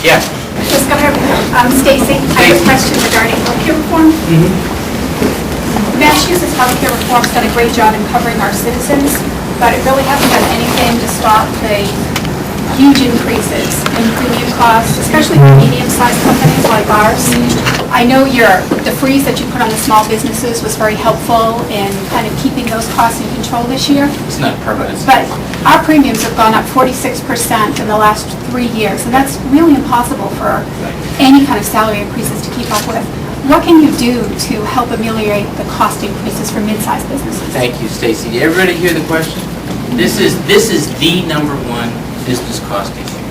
Yeah. Just Governor, Stacy, I have a question regarding healthcare reform. Massachusetts healthcare reform's done a great job in covering our citizens, but it really hasn't done anything to stop the huge increases in premium costs, especially for medium-sized companies like ours. I know the freeze that you put on the small businesses was very helpful in kind of keeping those costs in control this year. It's not permanent. But our premiums have gone up 46% in the last 3 years, and that's really impossible for any kind of salary increases to keep up with. What can you do to help ameliorate the cost increases for mid-sized businesses? Thank you, Stacy. Did everybody hear the question? This is the number one business cost issue.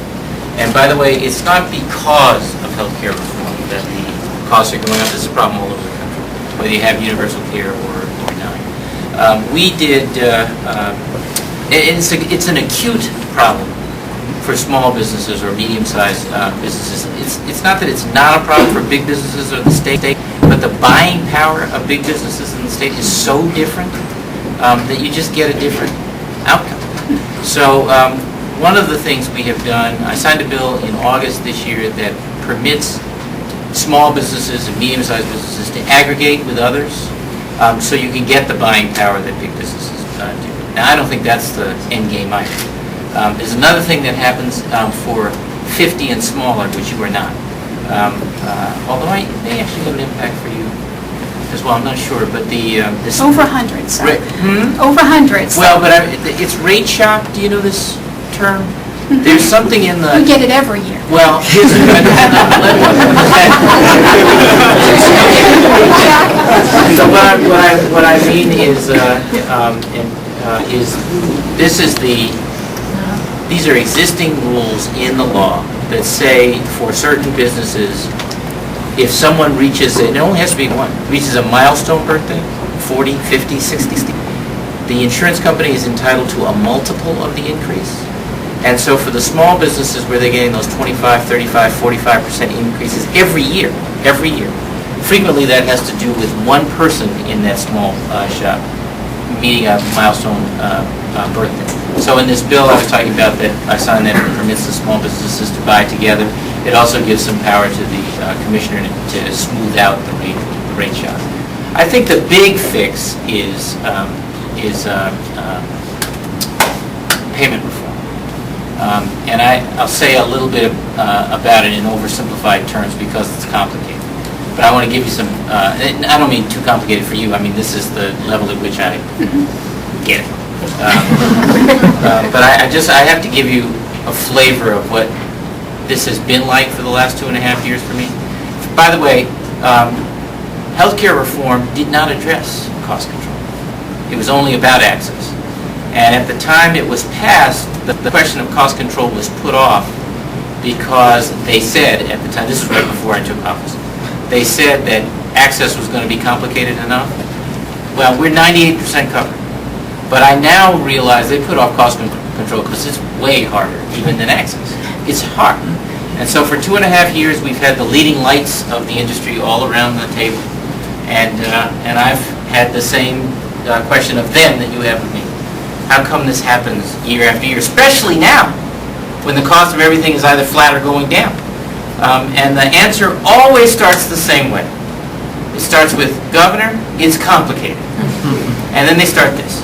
And by the way, it's not because of healthcare reform that the costs are going up. This is a problem all over the country, whether you have universal care or not. We did, it's an acute problem for small businesses or medium-sized businesses. It's not that it's not a problem for big businesses or the state, but the buying power of big businesses in the state is so different that you just get a different outcome. So one of the things we have done, I signed a bill in August this year that permits small businesses and medium-sized businesses to aggregate with others so you can get the buying power that big businesses do. Now, I don't think that's the end game either. There's another thing that happens for 50 and smaller, which you are not. Although it may actually have an impact for you as well, I'm not sure. But this Over 100, sir. Over 100. So well, but it's rate shock. Do you know this term? There's something in the... we get it every year. Well, here's so what I mean is these are existing rules in the law that say for certain businesses, if someone reaches, it only has to be one, reaches a milestone birthday, 40, 50, 60, the insurance company is entitled to a multiple of the increase. And so for the small businesses where they're getting those 25, 35, 45% increases every year, frequently that has to do with one person in that small shop meeting a milestone birthday. So in this bill I was talking about that I signed that permits the small businesses to buy together. It also gives some power to the commissioner to smooth out the rate shock. I think the big fix is payment reform. And I'll say a little bit about it in oversimplified terms because it's complicated. But I want to give you some, I don't mean too complicated for you, I mean this is the level at which I get it. But I have to give you a flavor of what this has been like for the last 2.5 years for me. By the way, healthcare reform did not address cost control. It was only about access. And at the time it was passed, the question of cost control was put off because they said at the time, this was right before I took office, they said that access was going to be complicated enough. Well, we're 98% covered. But I now realize they put off cost control because it's way harder even than access. It's hard. And so for 2.5 years we've had the leading lights of the industry all around the table. And I've had the same question of them that you have with me. How come this happens year after year, especially now, when the cost of everything is either flat or going down? And the answer always starts the same way. It starts with, Governor, it's complicated. And then they start this.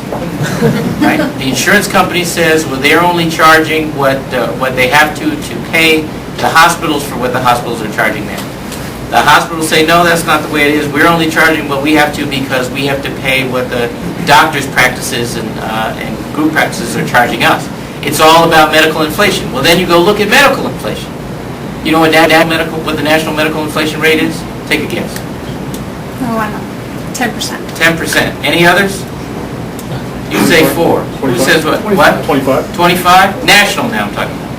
Right? The insurance company says, well, they're only charging what they have to pay the hospitals for what the hospitals are charging them. The hospitals say, no, that's not the way it is. We're only charging what we have to because we have to pay what the doctors' practices and group practices are charging us. It's all about medical inflation. Well, then you go look at medical inflation. You know what the national medical inflation rate is? Take a guess. Oh, I know. 10%. 10%. Any others? You say 4. 25. Who says what? 25. What? 25. 25? National now I'm talking about.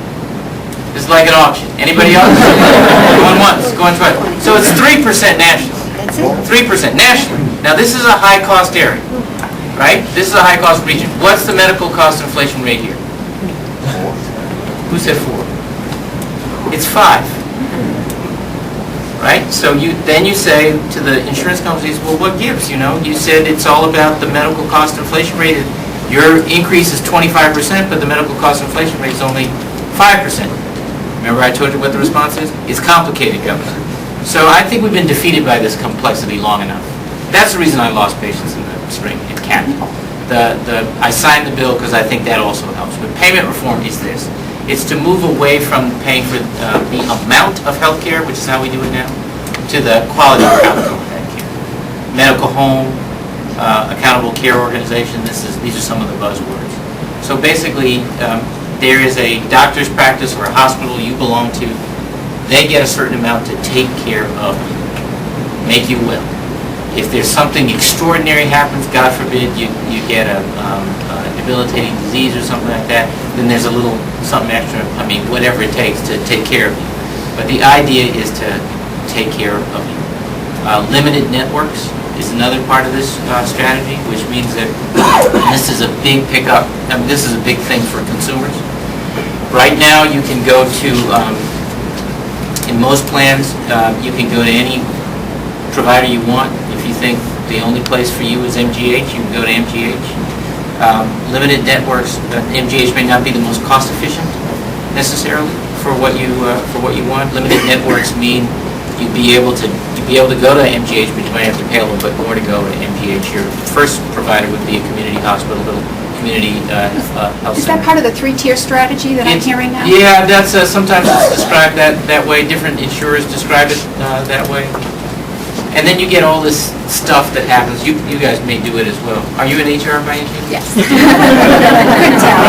It's like an auction. Anybody else? Going once, going twice. So it's 3% national. That's it. 3% national. Now this is a high cost area, right? This is a high cost region. What's the medical cost inflation rate here? 4. Who said 4? It's 5. Right? So then you say to the insurance companies, well, what gives? You know, you said it's all about the medical cost inflation rate. Your increase is 25%, but the medical cost inflation rate is only 5%. Remember I told you what the response is? It's complicated, Governor. So I think we've been defeated by this complexity long enough. That's the reason I lost patience in the spring. It can't. I signed the bill because I think that also helps. But payment reform is this. It's to move away from paying for the amount of health care, which is how we do it now, to the quality or outcome of that care. Medical home, accountable care organization, these are some of the buzzwords. So basically, there is a doctor's practice or a hospital you belong to. They get a certain amount to take care of you, make you well. If there's something extraordinary happens, God forbid, you get a debilitating disease or something like that, then there's a little something extra, whatever it takes to take care of you. But the idea is to take care of you. Limited networks is another part of this strategy, which means that this is a big pickup. This is a big thing for consumers. Right now, you can go to, in most plans, you can go to any provider you want. If you think the only place for you is MGH, you can go to MGH. Limited networks, MGH may not be the most cost efficient necessarily for what you want. Limited networks mean you'd be able to go to MGH, but you might have to pay a little bit more to go to MGH. Your first provider would be a community hospital, little community health Is center. that part of the three-tier strategy that I'm hearing now? Yeah, that's sometimes it's described that way. Different insurers describe it that way. And then you get all this stuff that happens. You guys may do it as well. Are you in HR by any chance? Yes. Couldn't tell.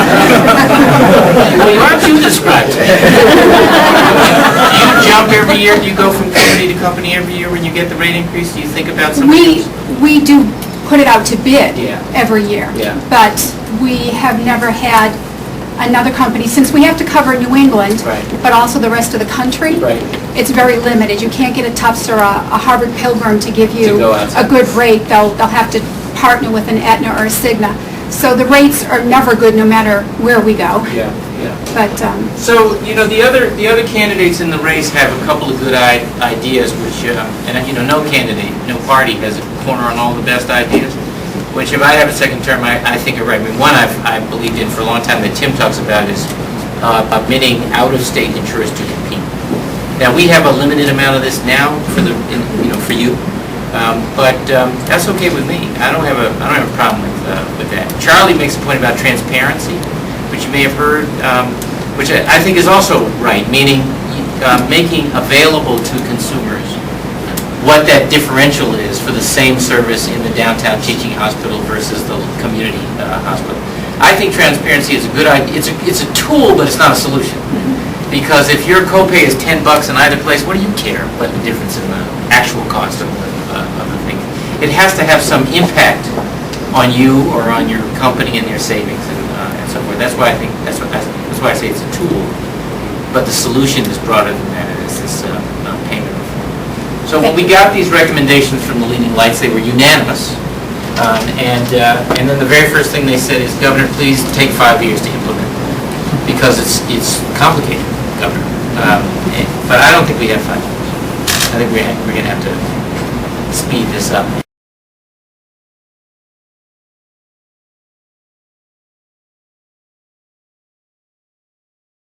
Well, why don't you describe it? Do you jump every year? Do you go from company to company every year when you get the rate increase? Do you think about something else? We do put it out to bid Yeah. every year. Yeah. But we have never had another company, since we have to cover New England, Right. but also the rest of the country. Right. It's very limited. You can't get a Tufts or a Harvard Pilgrim to give To you go outside. a good rate. They'll have to partner with an Aetna or a Cigna. So the rates are never good no matter where we go. Yeah, yeah. But, So, the other candidates in the race have a couple of good ideas, which, and no candidate, no party has a corner on all the best ideas, which if I have a second term, I think are right. One I've believed in for a long time that Tim talks about is admitting out-of-state insurers to compete. Now, we have a limited amount of this now for you, but that's okay with me. I don't have a problem with that. Charlie makes a point about transparency, which you may have heard, which I think is also right, meaning making available to consumers what that differential is for the same service in the downtown teaching hospital versus the community hospital. I think transparency is a good idea. It's a tool, but it's not a solution. Because if your copay is $10 in either place, what do you care what the difference in the actual cost of the thing? It has to have some impact on you or on your company and their savings and so forth. That's why I say it's a tool, but the solution is broader than that. It's this payment reform. So when we got these recommendations from the leading lights, they were unanimous. And then the very first thing they said is, Governor, please take 5 years to implement, because it's complicated, Governor. But I don't think we have 5 years. I think we're going to have to speed this up.